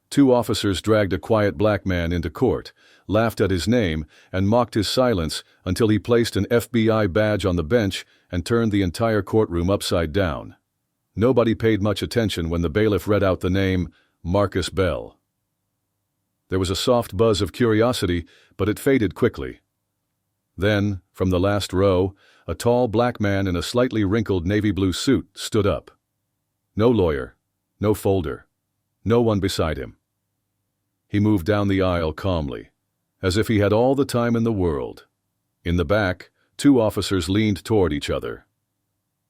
Two officers dragged a quiet black man into court, laughed at his name, and mocked his silence until he placed an FBI badge on the bench and turned the entire courtroom upside down. Nobody paid much attention when the bailiff read out the name Marcus Bell. There was a soft buzz of curiosity, but it faded quickly. Then, from the last row, a tall black man in a slightly wrinkled navy blue suit stood up. No lawyer, no folder, no one beside him. He moved down the aisle calmly, as if he had all the time in the world. In the back, two officers leaned toward each other.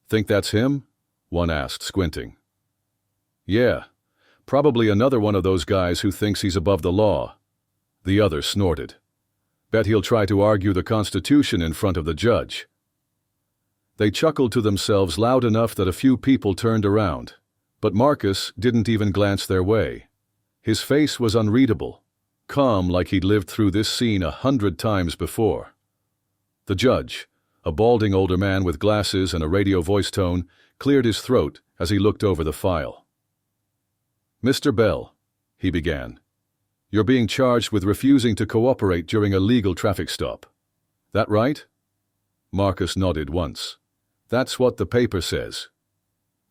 "Think that's him?" one asked, squinting. "Yeah, probably another one of those guys who thinks he's above the law." The other snorted. "Bet he'll try to argue the Constitution in front of the judge." They chuckled to themselves loud enough that a few people turned around, but Marcus didn't even glance their way. His face was unreadable, calm like he'd lived through this scene 100 times before. The judge, a balding older man with glasses and a radio voice tone, cleared his throat as he looked over the file. "Mr. Bell," he began, "you're being charged with refusing to cooperate during a legal traffic stop. That right?" Marcus nodded once. "That's what the paper says."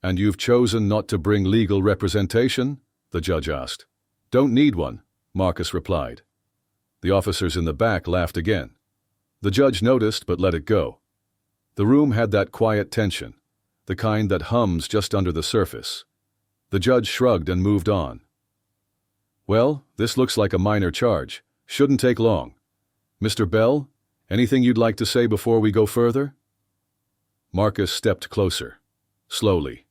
"And you've chosen not to bring legal representation?" the judge asked. "Don't need one," Marcus replied. The officers in the back laughed again. The judge noticed but let it go. The room had that quiet tension, the kind that hums just under the surface. The judge shrugged and moved on. "Well, this looks like a minor charge. Shouldn't take long. Mr. Bell, anything you'd like to say before we go further?" Marcus stepped closer, slowly.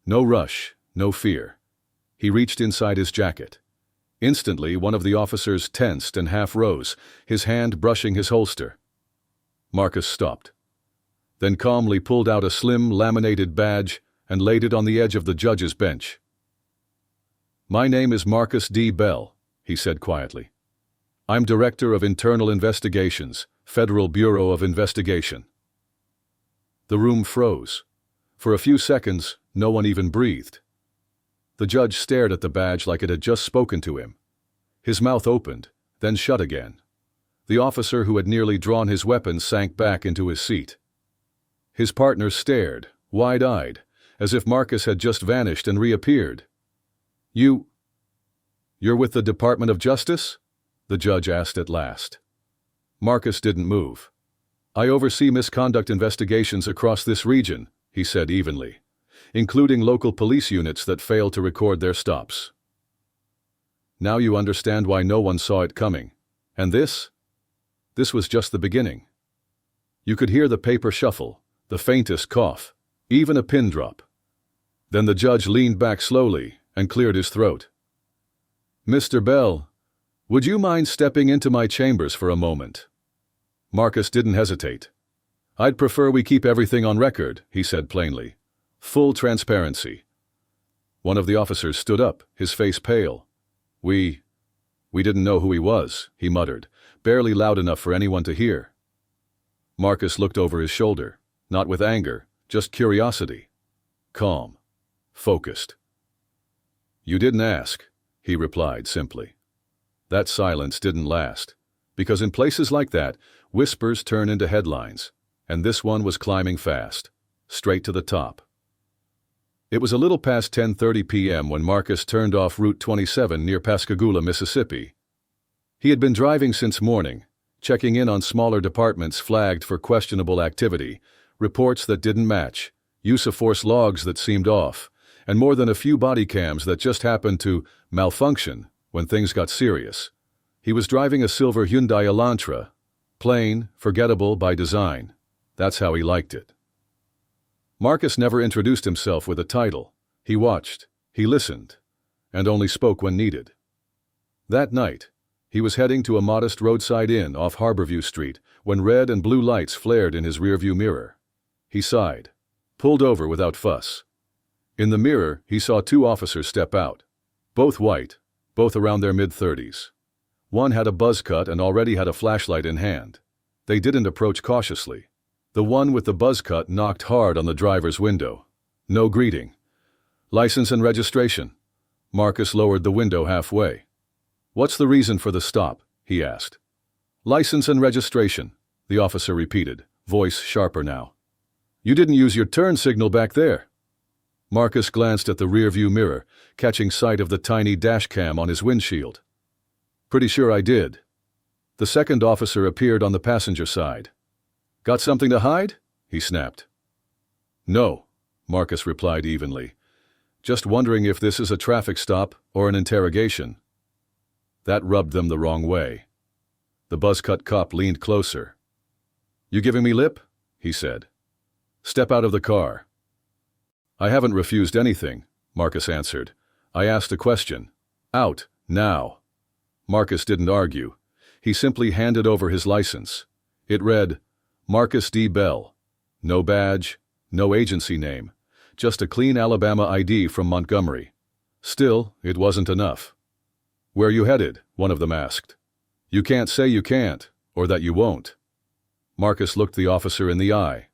No rush, no fear. He reached inside his jacket. Instantly, one of the officers tensed and half rose, his hand brushing his holster. Marcus stopped, then calmly pulled out a slim, laminated badge and laid it on the edge of the judge's bench. "My name is Marcus D. Bell," he said quietly. "I'm Director of Internal Investigations, Federal Bureau of Investigation." The room froze. For a few seconds, no one even breathed. The judge stared at the badge like it had just spoken to him. His mouth opened, then shut again. The officer who had nearly drawn his weapon sank back into his seat. His partner stared, wide-eyed, as if Marcus had just vanished and reappeared. You're with the Department of Justice?" the judge asked at last. Marcus didn't move. "I oversee misconduct investigations across this region," he said evenly, "including local police units that fail to record their stops." "Now you understand why no one saw it coming. And this? This was just the beginning." You could hear the paper shuffle, the faintest cough, even a pin drop. Then the judge leaned back slowly and cleared his throat. "Mr. Bell, would you mind stepping into my chambers for a moment?" Marcus didn't hesitate. "I'd prefer we keep everything on record," he said plainly. "Full transparency." One of the officers stood up, his face pale. We didn't know who he was," he muttered, barely loud enough for anyone to hear. Marcus looked over his shoulder, not with anger, just curiosity. Calm. Focused. "You didn't ask," he replied simply. That silence didn't last, because in places like that, whispers turn into headlines, and this one was climbing fast, straight to the top. It was a little past 10:30 p.m. when Marcus turned off Route 27 near Pascagoula, Mississippi. He had been driving since morning, checking in on smaller departments flagged for questionable activity, reports that didn't match, use-of-force logs that seemed off, and more than a few body cams that just happened to malfunction when things got serious. He was driving a silver Hyundai Elantra, plain, forgettable by design. That's how he liked it. Marcus never introduced himself with a title. He watched, he listened, and only spoke when needed. That night, he was heading to a modest roadside inn off Harborview Street when red and blue lights flared in his rearview mirror. He sighed, pulled over without fuss. In the mirror, he saw two officers step out. Both white, both around their mid-30s. One had a buzz cut and already had a flashlight in hand. They didn't approach cautiously. The one with the buzz cut knocked hard on the driver's window. No greeting. "License and registration," Marcus lowered the window halfway. "What's the reason for the stop?" he asked. "License and registration," the officer repeated, voice sharper now. "You didn't use your turn signal back there." Marcus glanced at the rearview mirror, catching sight of the tiny dash cam on his windshield. "Pretty sure I did." The second officer appeared on the passenger side. "Got something to hide?" he snapped. "No," Marcus replied evenly. "Just wondering if this is a traffic stop or an interrogation." That rubbed them the wrong way. The buzz-cut cop leaned closer. "You giving me lip?" he said. "Step out of the car." "I haven't refused anything," Marcus answered. "I asked a question. Out, now." Marcus didn't argue. He simply handed over his license. It read, Marcus D. Bell. No badge, no agency name, just a clean Alabama ID from Montgomery. Still, it wasn't enough. "Where you headed?" one of them asked. "You can't say you can't, or that you won't." Marcus looked the officer in the eye.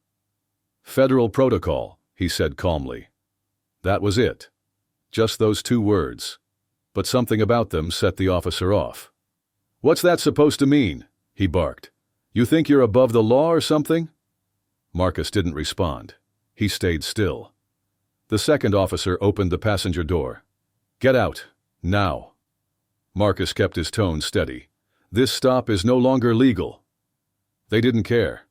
"Federal protocol," he said calmly. That was it. Just those two words. But something about them set the officer off. "What's that supposed to mean?" he barked. "You think you're above the law or something?" Marcus didn't respond. He stayed still. The second officer opened the passenger door. "Get out, now." Marcus kept his tone steady. "This stop is no longer legal." They didn't care.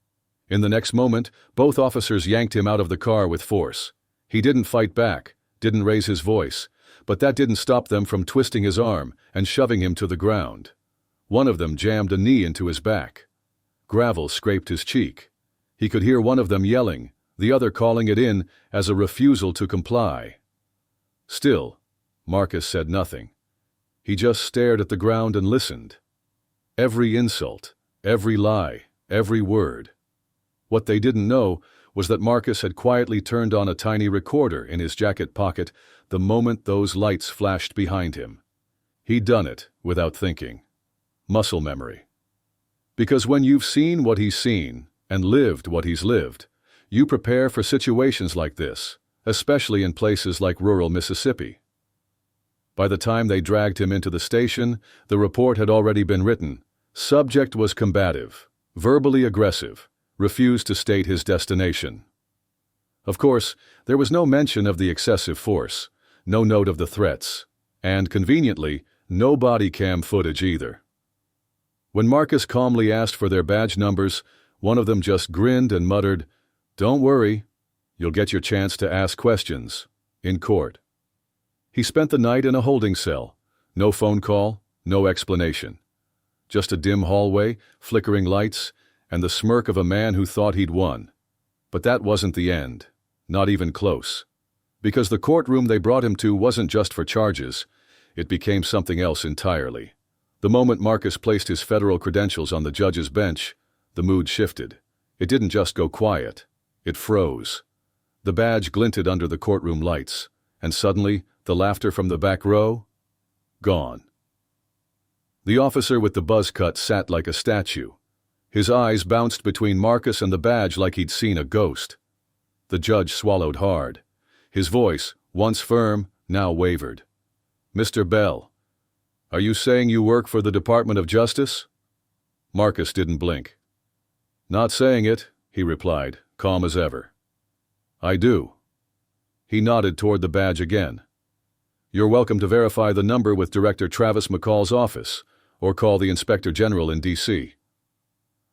In the next moment, both officers yanked him out of the car with force. He didn't fight back, didn't raise his voice, but that didn't stop them from twisting his arm and shoving him to the ground. One of them jammed a knee into his back. Gravel scraped his cheek. He could hear one of them yelling, the other calling it in as a refusal to comply. Still, Marcus said nothing. He just stared at the ground and listened. Every insult, every lie, every word. What they didn't know was that Marcus had quietly turned on a tiny recorder in his jacket pocket the moment those lights flashed behind him. He'd done it without thinking. Muscle memory. Because when you've seen what he's seen and lived what he's lived, you prepare for situations like this, especially in places like rural Mississippi. By the time they dragged him into the station, the report had already been written. Subject was combative, verbally aggressive, refused to state his destination. Of course, there was no mention of the excessive force, no note of the threats, and, conveniently, no body cam footage either. When Marcus calmly asked for their badge numbers, one of them just grinned and muttered, "Don't worry, you'll get your chance to ask questions, in court." He spent the night in a holding cell. No phone call, no explanation. Just a dim hallway, flickering lights, and the smirk of a man who thought he'd won. But that wasn't the end, not even close. Because the courtroom they brought him to wasn't just for charges, it became something else entirely. The moment Marcus placed his federal credentials on the judge's bench, the mood shifted. It didn't just go quiet, it froze. The badge glinted under the courtroom lights, and suddenly, the laughter from the back row? Gone. The officer with the buzz cut sat like a statue. His eyes bounced between Marcus and the badge like he'd seen a ghost. The judge swallowed hard. His voice, once firm, now wavered. "Mr. Bell, are you saying you work for the Department of Justice?" Marcus didn't blink. "Not saying it," he replied, calm as ever. "I do." He nodded toward the badge again. "You're welcome to verify the number with Director Travis McCall's office, or call the Inspector General in D.C.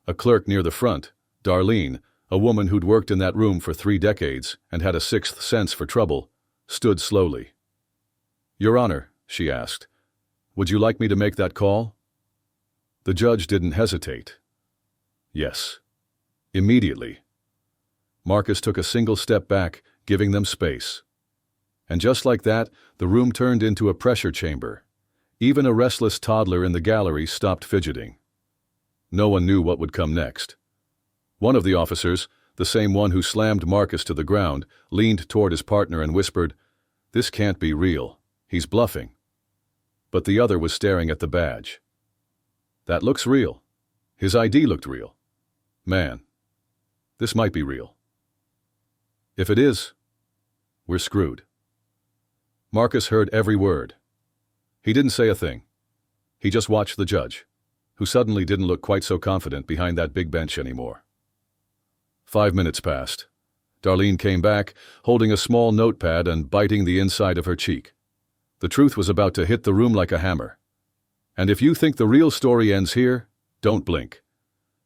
A clerk near the front, Darlene, a woman who'd worked in that room for 3 decades and had a sixth sense for trouble, stood slowly. "Your Honor," she asked, "would you like me to make that call?" The judge didn't hesitate. Yes. Immediately. Marcus took a single step back, giving them space. And just like that, the room turned into a pressure chamber. Even a restless toddler in the gallery stopped fidgeting. No one knew what would come next. One of the officers, the same one who slammed Marcus to the ground, leaned toward his partner and whispered, "This can't be real. He's bluffing." But the other was staring at the badge. "That looks real. His ID looked real. Man, this might be real. If it is, we're screwed." Marcus heard every word, He didn't say a thing. He just watched the judge, who suddenly didn't look quite so confident behind that big bench anymore. 5 minutes passed. Darlene came back, holding a small notepad and biting the inside of her cheek. The truth was about to hit the room like a hammer. And if you think the real story ends here, don't blink.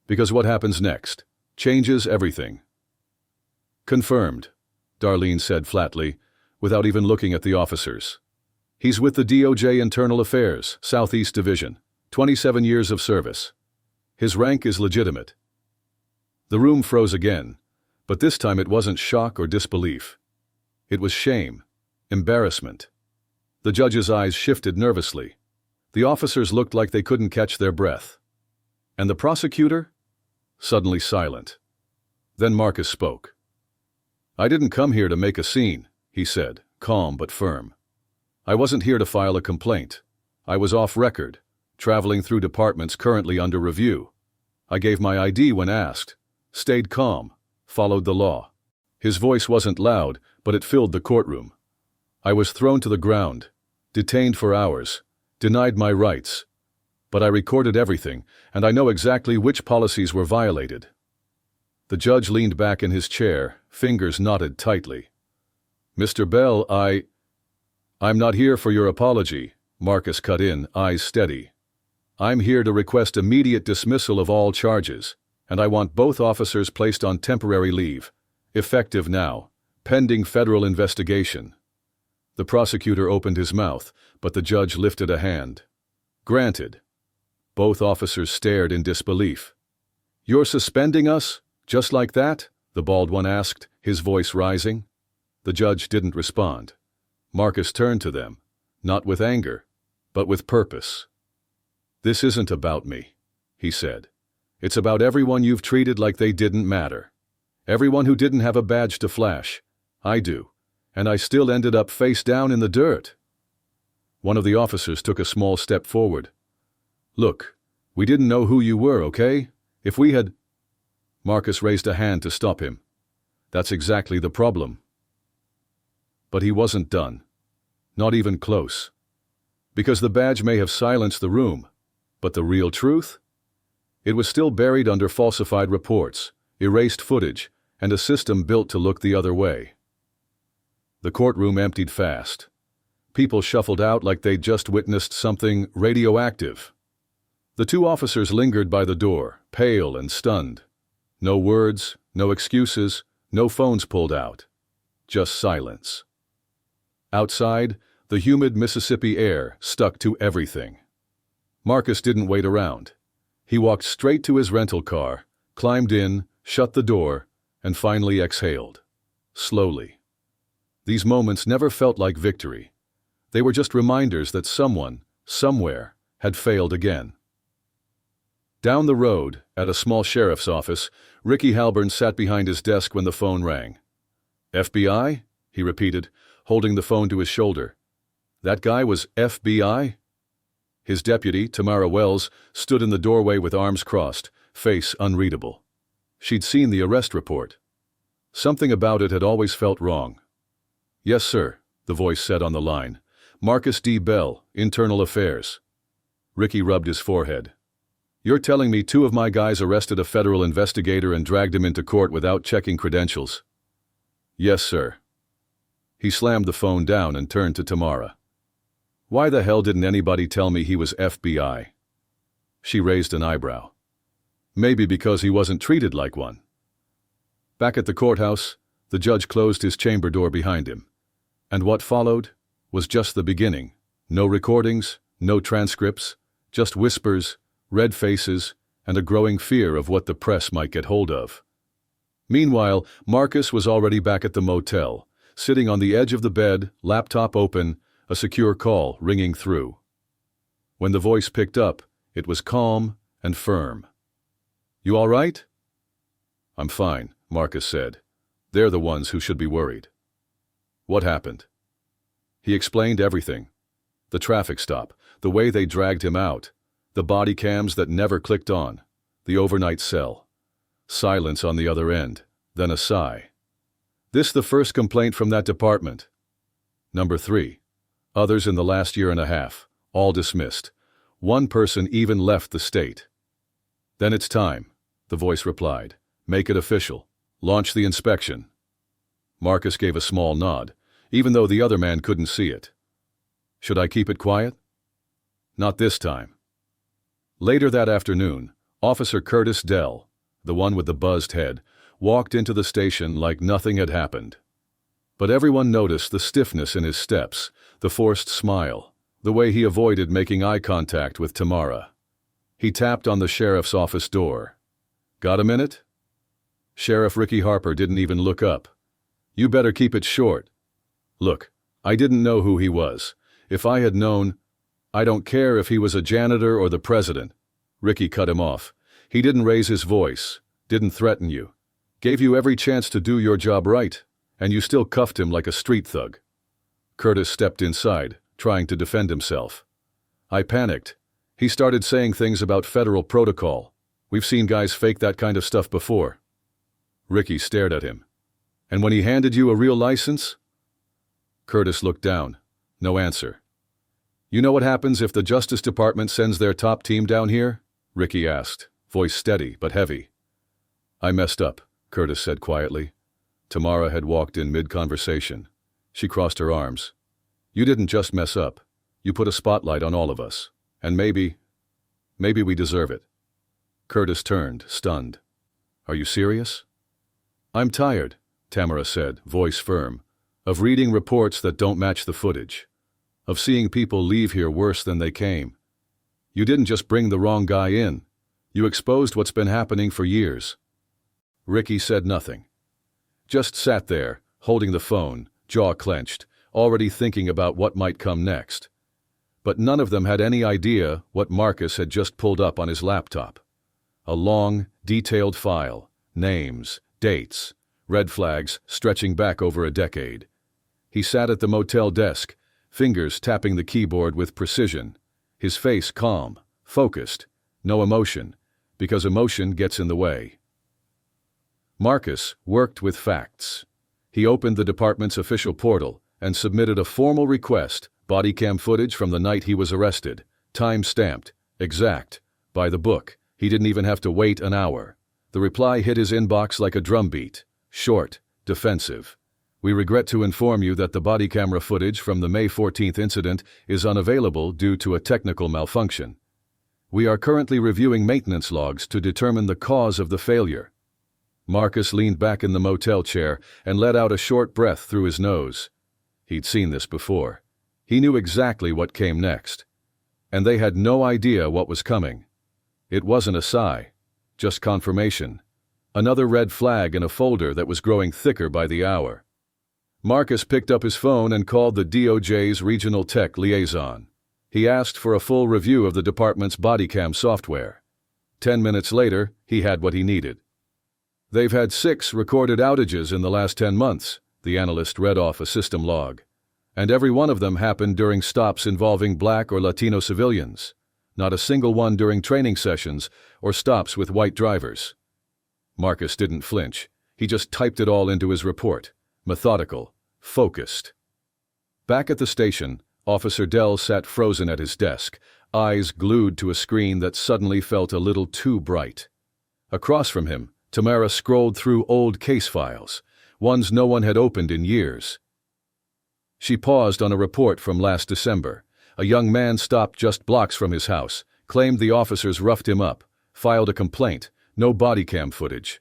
Because what happens next changes everything. Confirmed, Darlene said flatly, without even looking at the officers. He's with the DOJ Internal Affairs, Southeast Division, 27 years of service. His rank is legitimate. The room froze again, but this time it wasn't shock or disbelief. It was shame, embarrassment. The judge's eyes shifted nervously. The officers looked like they couldn't catch their breath. And the prosecutor? Suddenly silent. Then Marcus spoke. I didn't come here to make a scene, he said, calm but firm. I wasn't here to file a complaint. I was off record, traveling through departments currently under review. I gave my ID when asked, stayed calm, followed the law. His voice wasn't loud, but it filled the courtroom. I was thrown to the ground, detained for hours, denied my rights. But I recorded everything, and I know exactly which policies were violated. The judge leaned back in his chair, fingers knotted tightly. Mr. Bell, I'm not here for your apology, Marcus cut in, eyes steady. I'm here to request immediate dismissal of all charges, and I want both officers placed on temporary leave, effective now, pending federal investigation. The prosecutor opened his mouth, but the judge lifted a hand. Granted. Both officers stared in disbelief. You're suspending us? Just like that? The bald one asked, his voice rising. The judge didn't respond. Marcus turned to them, not with anger, but with purpose. This isn't about me, he said. It's about everyone you've treated like they didn't matter. Everyone who didn't have a badge to flash. I do. And I still ended up face down in the dirt. One of the officers took a small step forward. Look, we didn't know who you were, okay? If we had... Marcus raised a hand to stop him. That's exactly the problem. But he wasn't done. Not even close. Because the badge may have silenced the room, but the real truth? It was still buried under falsified reports, erased footage, and a system built to look the other way. The courtroom emptied fast. People shuffled out like they'd just witnessed something radioactive. The two officers lingered by the door, pale and stunned. No words, no excuses, no phones pulled out. Just silence. Outside, the humid Mississippi air stuck to everything. Marcus didn't wait around. He walked straight to his rental car, climbed in, shut the door, and finally exhaled. Slowly. These moments never felt like victory. They were just reminders that someone, somewhere, had failed again. Down the road, at a small sheriff's office, Ricky Halburn sat behind his desk when the phone rang. FBI? He repeated, holding the phone to his shoulder. That guy was FBI? His deputy, Tamara Wells, stood in the doorway with arms crossed, face unreadable. She'd seen the arrest report. Something about it had always felt wrong. Yes, sir, the voice said on the line. Marcus D. Bell, Internal Affairs. Ricky rubbed his forehead. You're telling me two of my guys arrested a federal investigator and dragged him into court without checking credentials? Yes, sir. He slammed the phone down and turned to Tamara. Why the hell didn't anybody tell me he was FBI? She raised an eyebrow. Maybe because he wasn't treated like one. Back at the courthouse, the judge closed his chamber door behind him. And what followed was just the beginning. No recordings, no transcripts, just whispers, red faces, and a growing fear of what the press might get hold of. Meanwhile, Marcus was already back at the motel, sitting on the edge of the bed, laptop open, a secure call ringing through. When the voice picked up, it was calm and firm. You all right? I'm fine, Marcus said. They're the ones who should be worried. What happened? He explained everything. The traffic stop, the way they dragged him out, the body cams that never clicked on, the overnight cell. Silence on the other end, then a sigh. This the first complaint from that department. Number 3. Others in the last year and a half, All dismissed. One person even left the state. Then it's time, the voice replied. Make it official. Launch the inspection. Marcus gave a small nod, even though the other man couldn't see it. Should I keep it quiet? Not this time. Later that afternoon, Officer Curtis Dell, the one with the buzzed head, walked into the station like nothing had happened. But everyone noticed the stiffness in his steps, the forced smile, the way he avoided making eye contact with Tamara. He tapped on the sheriff's office door. Got a minute? Sheriff Ricky Harper didn't even look up. You better keep it short. Look, I didn't know who he was. If I had known, I don't care if he was a janitor or the president. Ricky cut him off. He didn't raise his voice, didn't threaten you. Gave you every chance to do your job right, and you still cuffed him like a street thug. Curtis stepped inside, trying to defend himself. I panicked. He started saying things about federal protocol. We've seen guys fake that kind of stuff before. Ricky stared at him. And when he handed you a real license? Curtis looked down. No answer. You know what happens if the Justice Department sends their top team down here? Ricky asked, voice steady but heavy. I messed up, Curtis said quietly. Tamara had walked in mid-conversation. She crossed her arms. You didn't just mess up. You put a spotlight on all of us. And maybe we deserve it. Curtis turned, stunned. Are you serious? I'm tired, Tamara said, voice firm, of reading reports that don't match the footage. Of seeing people leave here worse than they came. You didn't just bring the wrong guy in. You exposed what's been happening for years. Ricky said nothing. Just sat there, holding the phone, jaw clenched, already thinking about what might come next. But none of them had any idea what Marcus had just pulled up on his laptop. A long, detailed file, names, dates, red flags stretching back over a decade. He sat at the motel desk, fingers tapping the keyboard with precision, his face calm, focused, no emotion, because emotion gets in the way. Marcus worked with facts. He opened the department's official portal and submitted a formal request, body cam footage from the night he was arrested, time-stamped, exact, by the book. He didn't even have to wait an hour. The reply hit his inbox like a drumbeat, short, defensive. We regret to inform you that the body camera footage from the May 14th incident is unavailable due to a technical malfunction. We are currently reviewing maintenance logs to determine the cause of the failure. Marcus leaned back in the motel chair and let out a short breath through his nose. He'd seen this before. He knew exactly what came next. And they had no idea what was coming. It wasn't a sigh, just confirmation. Another red flag in a folder that was growing thicker by the hour. Marcus picked up his phone and called the DOJ's regional tech liaison. He asked for a full review of the department's bodycam software. 10 minutes later, he had what he needed. They've had 6 recorded outages in the last 10 months, the analyst read off a system log. And every one of them happened during stops involving Black or Latino civilians. Not a single one during training sessions or stops with white drivers. Marcus didn't flinch. He just typed it all into his report. Methodical, focused. Back at the station, Officer Dell sat frozen at his desk, eyes glued to a screen that suddenly felt a little too bright. Across from him, Tamara scrolled through old case files, ones no one had opened in years. She paused on a report from last December. A young man stopped just blocks from his house, claimed the officers roughed him up, filed a complaint, no body cam footage.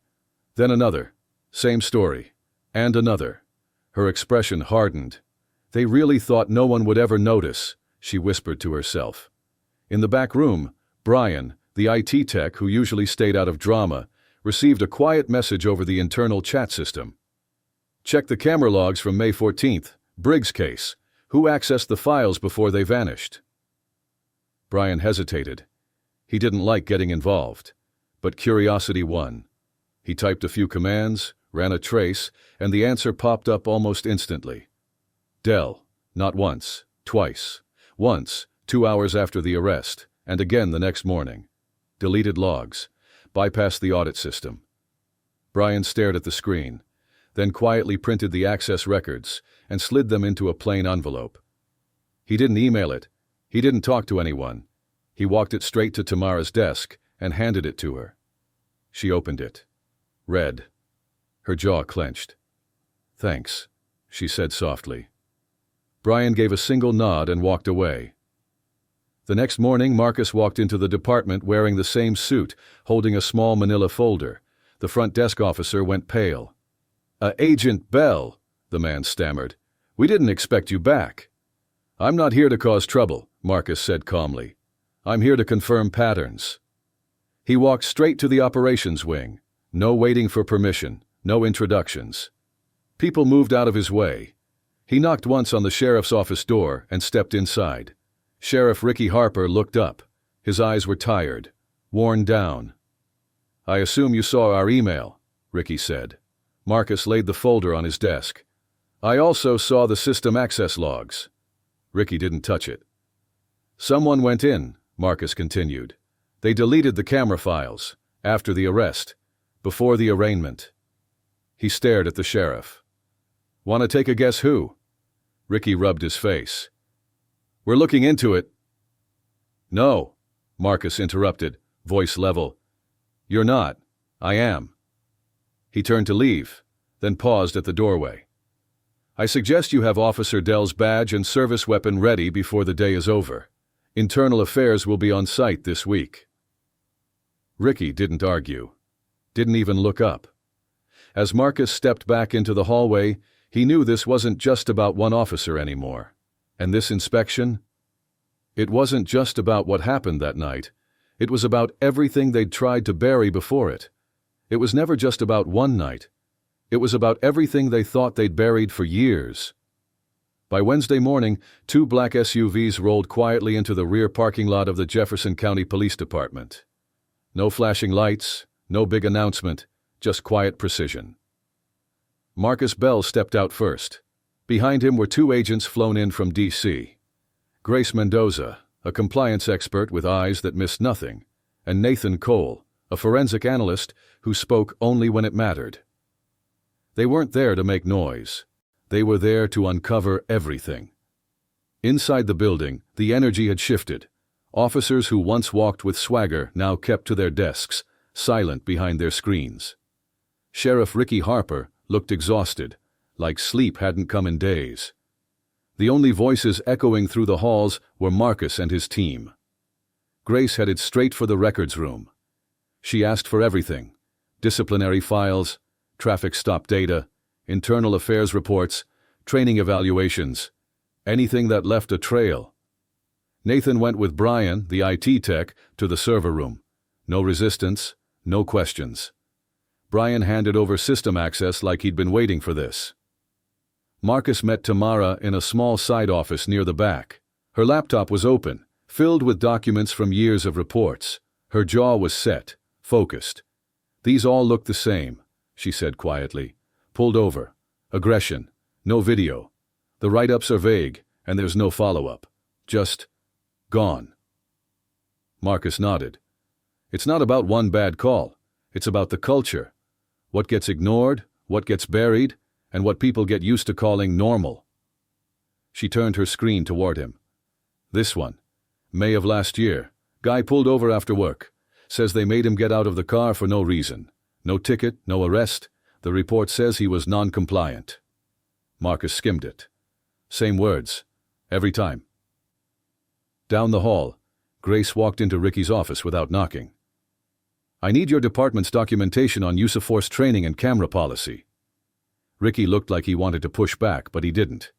Then another, same story, and another. Her expression hardened. They really thought no one would ever notice, she whispered to herself. In the back room, Brian, the IT tech who usually stayed out of drama, received a quiet message over the internal chat system. Check the camera logs from May 14th, Briggs case. Who accessed the files before they vanished? Brian hesitated. He didn't like getting involved, but curiosity won. He typed a few commands, ran a trace, and the answer popped up almost instantly. Dell, not once, twice. Once, 2 hours after the arrest, and again the next morning. Deleted logs. Bypassed the audit system. Brian stared at the screen, then quietly printed the access records and slid them into a plain envelope. He didn't email it. He didn't talk to anyone. He walked it straight to Tamara's desk and handed it to her. She opened it. Read. Her jaw clenched. "Thanks," she said softly. Brian gave a single nod and walked away. The next morning, Marcus walked into the department wearing the same suit, holding a small manila folder. The front desk officer went pale. "Agent Bell," the man stammered. "We didn't expect you back." "I'm not here to cause trouble," Marcus said calmly. "I'm here to confirm patterns." He walked straight to the operations wing. No waiting for permission, no introductions. People moved out of his way. He knocked once on the sheriff's office door and stepped inside. Sheriff Ricky Harper looked up. His eyes were tired, worn down. "I assume you saw our email," Ricky said. Marcus laid the folder on his desk. "I also saw the system access logs." Ricky didn't touch it. "Someone went in," Marcus continued. "They deleted the camera files, after the arrest, before the arraignment." He stared at the sheriff. "Want to take a guess who?" Ricky rubbed his face. "We're looking into it." "No," Marcus interrupted, voice level. "You're not. I am." He turned to leave, then paused at the doorway. "I suggest you have Officer Dell's badge and service weapon ready before the day is over. Internal Affairs will be on site this week." Ricky didn't argue. Didn't even look up. As Marcus stepped back into the hallway, he knew this wasn't just about one officer anymore. And this inspection? It wasn't just about what happened that night. It was about everything they'd tried to bury before it. It was never just about one night. It was about everything they thought they'd buried for years. By Wednesday morning, 2 black SUVs rolled quietly into the rear parking lot of the Jefferson County Police Department. No flashing lights, no big announcement, just quiet precision. Marcus Bell stepped out first. Behind him were 2 agents flown in from D.C. Grace Mendoza, a compliance expert with eyes that missed nothing, and Nathan Cole, a forensic analyst who spoke only when it mattered. They weren't there to make noise. They were there to uncover everything. Inside the building, the energy had shifted. Officers who once walked with swagger now kept to their desks, silent behind their screens. Sheriff Ricky Harper looked exhausted, like sleep hadn't come in days. The only voices echoing through the halls were Marcus and his team. Grace headed straight for the records room. She asked for everything: disciplinary files, traffic stop data, internal affairs reports, training evaluations, anything that left a trail. Nathan went with Brian, the IT tech, to the server room. No resistance, no questions. Brian handed over system access like he'd been waiting for this. Marcus met Tamara in a small side office near the back. Her laptop was open, filled with documents from years of reports. Her jaw was set, focused. "These all look the same," she said quietly. "Pulled over. Aggression. No video. The write-ups are vague, and there's no follow-up. Just gone." Marcus nodded. "It's not about one bad call. It's about the culture. What gets ignored, what gets buried, and what people get used to calling normal." She turned her screen toward him. "This one. May of last year. Guy pulled over after work. Says they made him get out of the car for no reason. No ticket, no arrest. The report says he was non-compliant." Marcus skimmed it. Same words. Every time. Down the hall, Grace walked into Ricky's office without knocking. "I need your department's documentation on use of force training and camera policy." Ricky looked like he wanted to push back, but he didn't.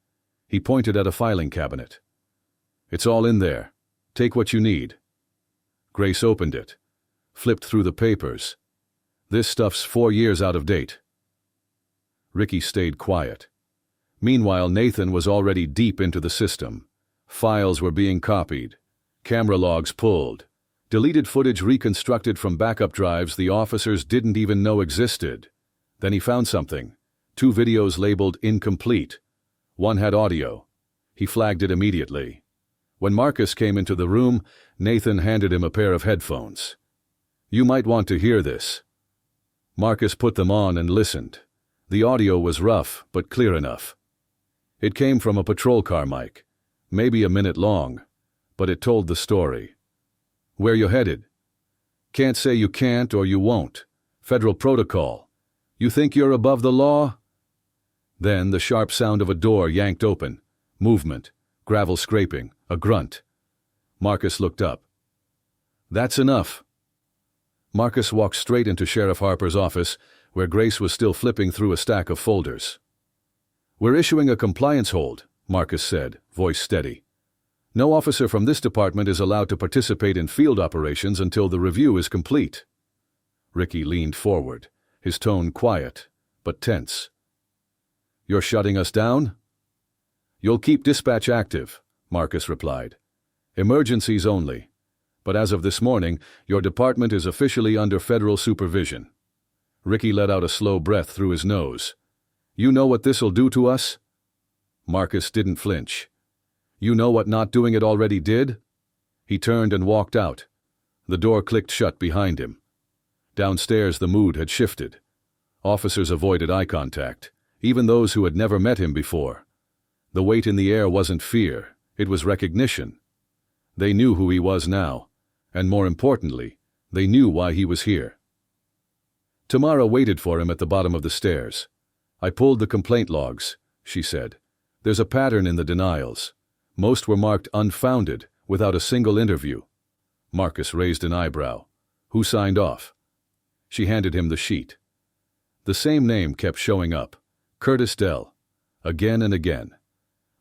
He pointed at a filing cabinet. "It's all in there. Take what you need." Grace opened it, flipped through the papers. "This stuff's 4 years out of date." Ricky stayed quiet. Meanwhile, Nathan was already deep into the system. Files were being copied, camera logs pulled, deleted footage reconstructed from backup drives the officers didn't even know existed. Then he found something. 2 videos labeled incomplete. One had audio. He flagged it immediately. When Marcus came into the room, Nathan handed him a pair of headphones. "You might want to hear this." Marcus put them on and listened. The audio was rough, but clear enough. It came from a patrol car mic, maybe a minute long, but it told the story. "Where you headed?" "Can't say you can't or you won't. Federal protocol. You think you're above the law?" Then the sharp sound of a door yanked open. Movement, gravel scraping, a grunt. Marcus looked up. "That's enough." Marcus walked straight into Sheriff Harper's office, where Grace was still flipping through a stack of folders. "We're issuing a compliance hold," Marcus said, voice steady. "No officer from this department is allowed to participate in field operations until the review is complete." Ricky leaned forward, his tone quiet, but tense. "You're shutting us down?" "You'll keep dispatch active," Marcus replied. "Emergencies only. But as of this morning, your department is officially under federal supervision." Ricky let out a slow breath through his nose. "You know what this'll do to us?" Marcus didn't flinch. "You know what not doing it already did?" He turned and walked out. The door clicked shut behind him. Downstairs the mood had shifted. Officers avoided eye contact, even those who had never met him before. The weight in the air wasn't fear, it was recognition. They knew who he was now, and more importantly, they knew why he was here. Tamara waited for him at the bottom of the stairs. "I pulled the complaint logs," she said. "There's a pattern in the denials. Most were marked unfounded, without a single interview." Marcus raised an eyebrow. "Who signed off?" She handed him the sheet. The same name kept showing up, Curtis Dell, again and again.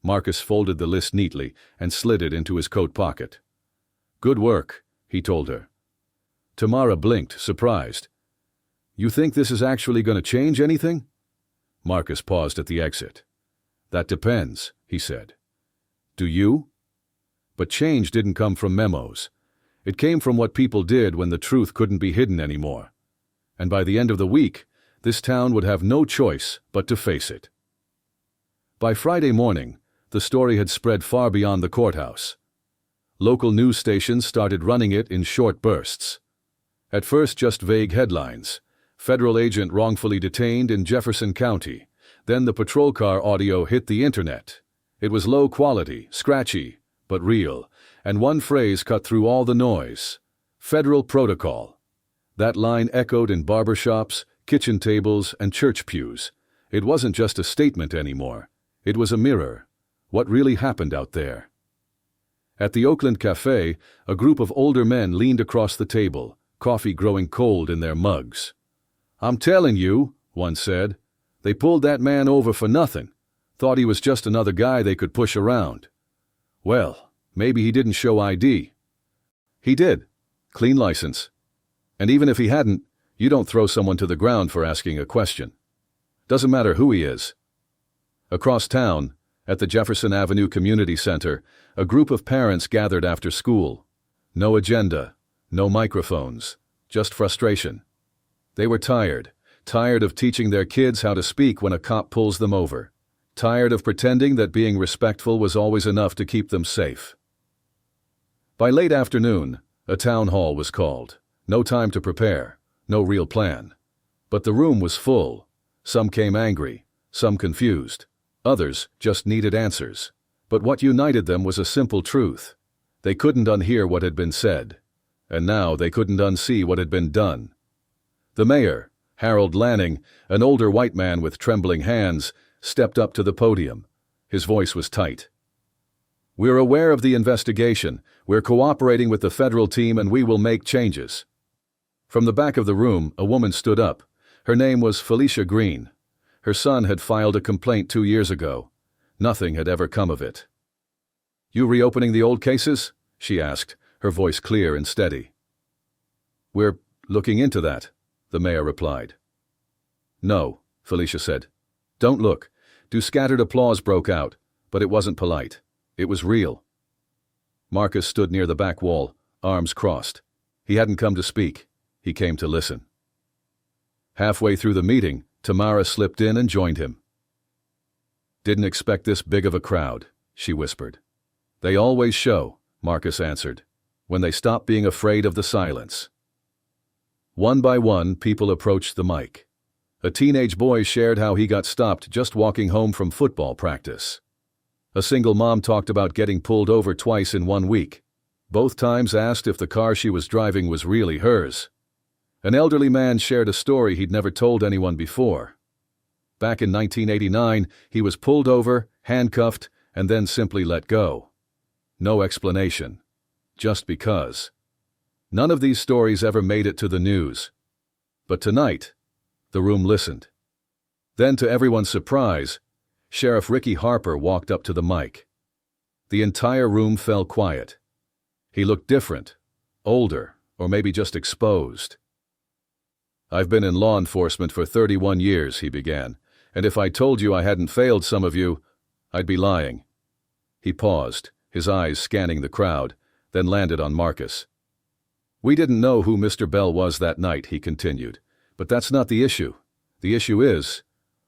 Marcus folded the list neatly and slid it into his coat pocket. "Good work," he told her. Tamara blinked, surprised. "You think this is actually going to change anything?" Marcus paused at the exit. "That depends," he said. "Do you?" But change didn't come from memos. It came from what people did when the truth couldn't be hidden anymore. And by the end of the week, this town would have no choice but to face it. By Friday morning, the story had spread far beyond the courthouse. Local news stations started running it in short bursts. At first just vague headlines. Federal agent wrongfully detained in Jefferson County. Then the patrol car audio hit the internet. It was low quality, scratchy, but real, and one phrase cut through all the noise. Federal protocol. That line echoed in barbershops, kitchen tables, and church pews. It wasn't just a statement anymore. It was a mirror. What really happened out there? At the Oakland Cafe, a group of older men leaned across the table, coffee growing cold in their mugs. "I'm telling you," one said, "they pulled that man over for nothing. Thought he was just another guy they could push around. Well, maybe he didn't show ID." "He did. Clean license. And even if he hadn't, you don't throw someone to the ground for asking a question. Doesn't matter who he is." Across town, at the Jefferson Avenue Community Center, a group of parents gathered after school. No agenda, no microphones, just frustration. They were tired of teaching their kids how to speak when a cop pulls them over, tired of pretending that being respectful was always enough to keep them safe. By late afternoon, a town hall was called. No time to prepare, no real plan. But the room was full. Some came angry, some confused. Others just needed answers. But what united them was a simple truth. They couldn't unhear what had been said. And now they couldn't unsee what had been done. The mayor, Harold Lanning, an older white man with trembling hands, stepped up to the podium. His voice was tight. "We're aware of the investigation. We're cooperating with the federal team and we will make changes." From the back of the room, a woman stood up. Her name was Felicia Green. Her son had filed a complaint 2 years ago. Nothing had ever come of it. "You reopening the old cases?" she asked, her voice clear and steady. "We're looking into that," the mayor replied. "No," Felicia said. "Don't look." Scattered applause broke out, but it wasn't polite. It was real. Marcus stood near the back wall, arms crossed. He hadn't come to speak. He came to listen. Halfway through the meeting, Tamara slipped in and joined him. "Didn't expect this big of a crowd," she whispered. "They always show," Marcus answered, "when they stop being afraid of the silence." One by one, people approached the mic. A teenage boy shared how he got stopped just walking home from football practice. A single mom talked about getting pulled over twice in 1 week. Both times asked if the car she was driving was really hers. An elderly man shared a story he'd never told anyone before. Back in 1989, he was pulled over, handcuffed, and then simply let go. No explanation. Just because. None of these stories ever made it to the news. But tonight, the room listened. Then, to everyone's surprise, Sheriff Ricky Harper walked up to the mic. The entire room fell quiet. He looked different, older, or maybe just exposed. "I've been in law enforcement for 31 years, he began, "and if I told you I hadn't failed some of you, I'd be lying." He paused, his eyes scanning the crowd, then landed on Marcus. "We didn't know who Mr. Bell was that night," he continued, "but that's not the issue. The issue is,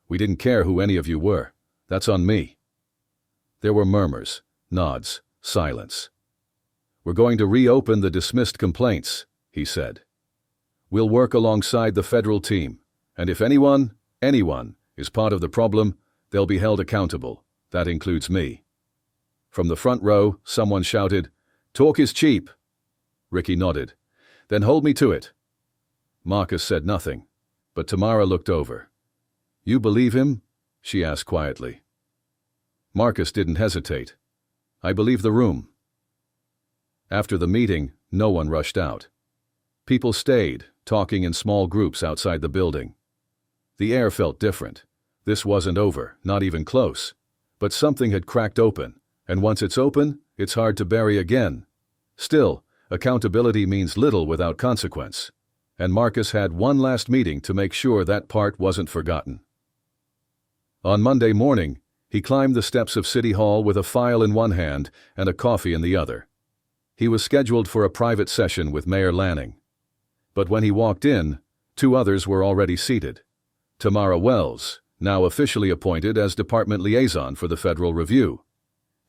we didn't care who any of you were. That's on me." There were murmurs, nods, silence. "We're going to reopen the dismissed complaints," he said. "We'll work alongside the federal team, and if anyone is part of the problem, they'll be held accountable. That includes me." From the front row, someone shouted, "Talk is cheap." Ricky nodded. "Then hold me to it." Marcus said nothing, but Tamara looked over. "You believe him?" she asked quietly. Marcus didn't hesitate. "I believe the room." After the meeting, no one rushed out. People stayed, talking in small groups outside the building. The air felt different. This wasn't over, not even close. But something had cracked open, and once it's open, it's hard to bury again. Still, accountability means little without consequence. And Marcus had one last meeting to make sure that part wasn't forgotten. On Monday morning, he climbed the steps of City Hall with a file in one hand and a coffee in the other. He was scheduled for a private session with Mayor Lanning. But when he walked in, two others were already seated. Tamara Wells, now officially appointed as department liaison for the Federal Review,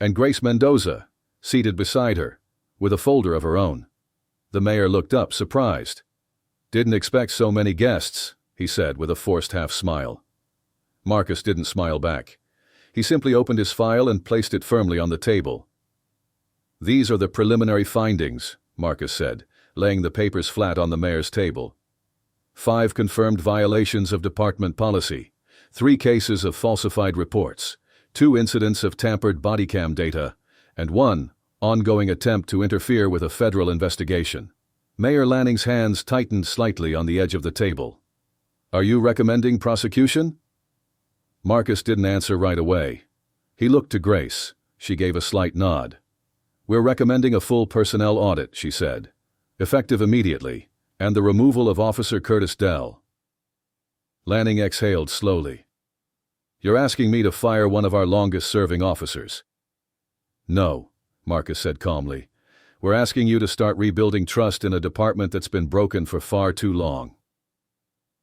and Grace Mendoza, seated beside her, with a folder of her own. The mayor looked up, surprised. "Didn't expect so many guests," he said with a forced half-smile. Marcus didn't smile back. He simply opened his file and placed it firmly on the table. "These are the preliminary findings," Marcus said, laying the papers flat on the mayor's table. 5 confirmed violations of department policy, 3 cases of falsified reports, 2 incidents of tampered body cam data, and 1 ongoing attempt to interfere with a federal investigation. Mayor Lanning's hands tightened slightly on the edge of the table. "Are you recommending prosecution?" Marcus didn't answer right away. He looked to Grace. She gave a slight nod. "We're recommending a full personnel audit," she said, "effective immediately, and the removal of Officer Curtis Dell." Lanning exhaled slowly. "You're asking me to fire one of our longest-serving officers?" "No," Marcus said calmly. "We're asking you to start rebuilding trust in a department that's been broken for far too long."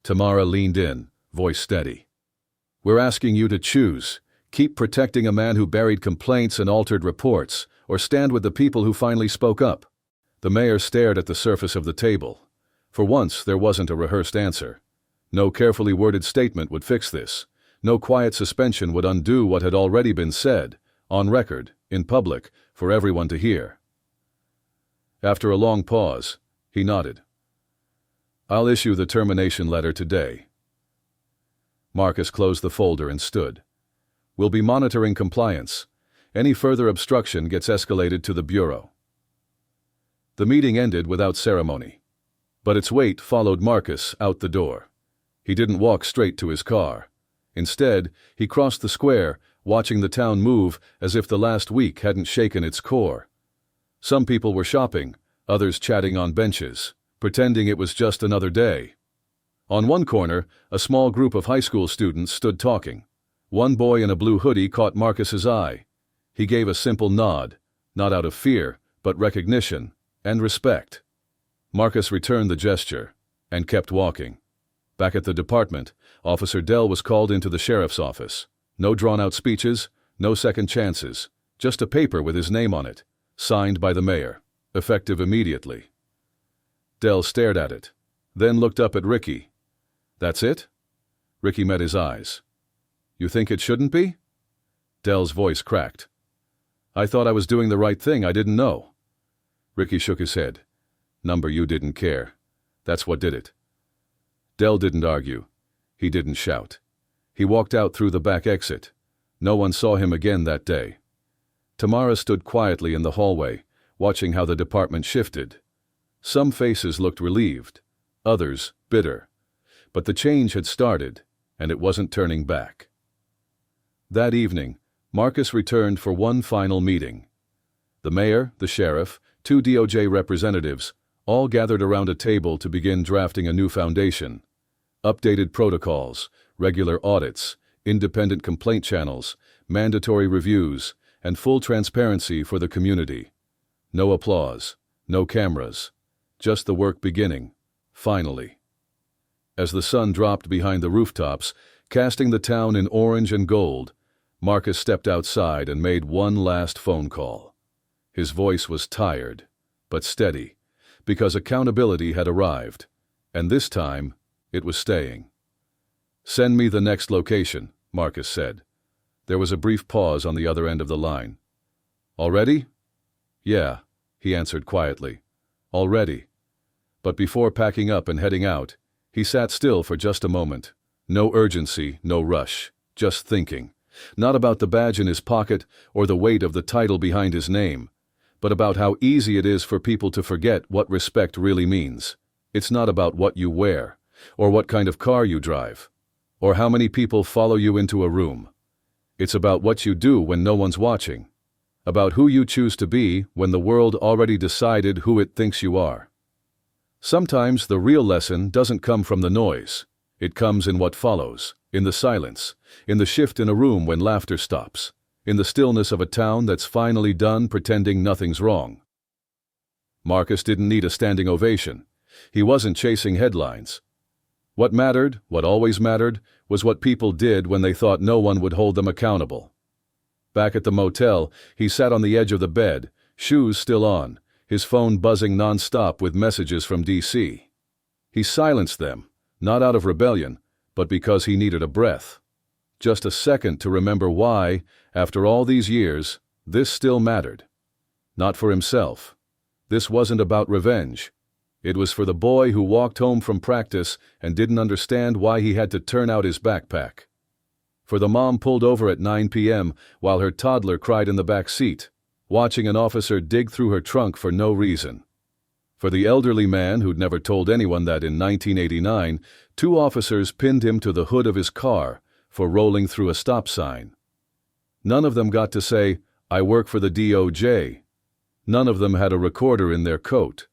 Tamara leaned in, voice steady. "We're asking you to choose. Keep protecting a man who buried complaints and altered reports, or stand with the people who finally spoke up." The mayor stared at the surface of the table. For once, there wasn't a rehearsed answer. No carefully worded statement would fix this. No quiet suspension would undo what had already been said, on record, in public, for everyone to hear. After a long pause, he nodded. "I'll issue the termination letter today." Marcus closed the folder and stood. "We'll be monitoring compliance. Any further obstruction gets escalated to the Bureau." The meeting ended without ceremony. But its weight followed Marcus out the door. He didn't walk straight to his car. Instead, he crossed the square, watching the town move as if the last week hadn't shaken its core. Some people were shopping, others chatting on benches, pretending it was just another day. On one corner, a small group of high school students stood talking. One boy in a blue hoodie caught Marcus's eye. He gave a simple nod, not out of fear, but recognition and respect. Marcus returned the gesture and kept walking. Back at the department, Officer Dell was called into the sheriff's office. No drawn-out speeches, no second chances, just a paper with his name on it, signed by the mayor, effective immediately. Dell stared at it, then looked up at Ricky. "That's it?" Ricky met his eyes. "You think it shouldn't be?" Dell's voice cracked. "I thought I was doing the right thing. I didn't know." Ricky shook his head. Number you didn't care. That's what did it. Dell didn't argue. He didn't shout. He walked out through the back exit. No one saw him again that day. Tamara stood quietly in the hallway, watching how the department shifted. Some faces looked relieved, others bitter. But the change had started, and it wasn't turning back. That evening, Marcus returned for one final meeting. The mayor, the sheriff, 2 DOJ representatives, all gathered around a table to begin drafting a new foundation. Updated protocols, regular audits, independent complaint channels, mandatory reviews, and full transparency for the community. No applause, no cameras, just the work beginning, finally. As the sun dropped behind the rooftops, casting the town in orange and gold, Marcus stepped outside and made one last phone call. His voice was tired, but steady, because accountability had arrived, and this time it was staying. "Send me the next location," Marcus said. There was a brief pause on the other end of the line. "Already?" "Yeah," he answered quietly. "Already." But before packing up and heading out, he sat still for just a moment. No urgency, no rush, just thinking. Not about the badge in his pocket or the weight of the title behind his name, but about how easy it is for people to forget what respect really means. It's not about what you wear, or what kind of car you drive, or how many people follow you into a room. It's about what you do when no one's watching, about who you choose to be when the world already decided who it thinks you are. Sometimes the real lesson doesn't come from the noise. It comes in what follows, in the silence, in the shift in a room when laughter stops, in the stillness of a town that's finally done pretending nothing's wrong. Marcus didn't need a standing ovation. He wasn't chasing headlines. What mattered, what always mattered, was what people did when they thought no one would hold them accountable. Back at the motel, he sat on the edge of the bed, shoes still on, his phone buzzing non-stop with messages from D.C. He silenced them, not out of rebellion, but because he needed a breath. Just a second to remember why, after all these years, this still mattered. Not for himself. This wasn't about revenge. It was for the boy who walked home from practice and didn't understand why he had to turn out his backpack. For the mom pulled over at 9 p.m. while her toddler cried in the back seat, watching an officer dig through her trunk for no reason. For the elderly man who'd never told anyone that in 1989, 2 officers pinned him to the hood of his car for rolling through a stop sign. None of them got to say, "I work for the DOJ." None of them had a recorder in their coat.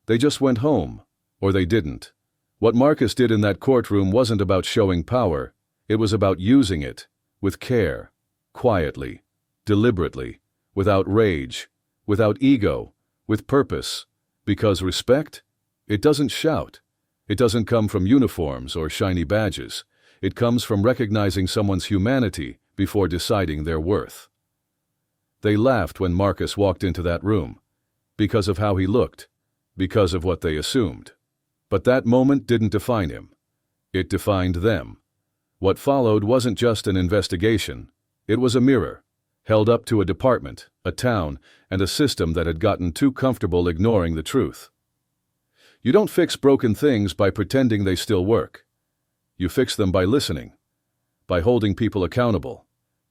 They just went home, or they didn't. What Marcus did in that courtroom wasn't about showing power. It was about using it, with care, quietly, deliberately, without rage, without ego, with purpose. Because respect? It doesn't shout. It doesn't come from uniforms or shiny badges. It comes from recognizing someone's humanity before deciding their worth. They laughed when Marcus walked into that room, because of how he looked, because of what they assumed. But that moment didn't define him. It defined them. What followed wasn't just an investigation. It was a mirror, held up to a department, a town, and a system that had gotten too comfortable ignoring the truth. You don't fix broken things by pretending they still work. You fix them by listening, by holding people accountable,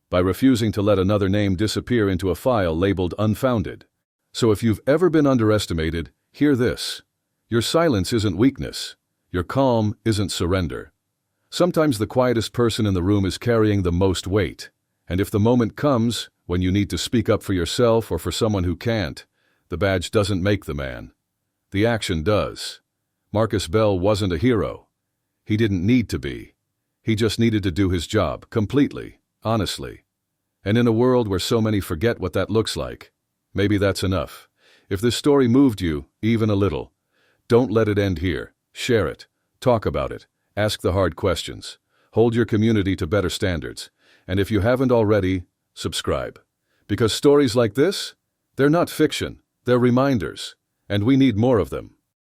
by refusing to let another name disappear into a file labeled unfounded. So if you've ever been underestimated, hear this. Your silence isn't weakness. Your calm isn't surrender. Sometimes the quietest person in the room is carrying the most weight. And if the moment comes when you need to speak up for yourself or for someone who can't, the badge doesn't make the man. The action does. Marcus Bell wasn't a hero. He didn't need to be. He just needed to do his job, completely, honestly. And in a world where so many forget what that looks like, maybe that's enough. If this story moved you, even a little, don't let it end here. Share it. Talk about it. Ask the hard questions. Hold your community to better standards. And if you haven't already, subscribe. Because stories like this, they're not fiction, they're reminders, and we need more of them.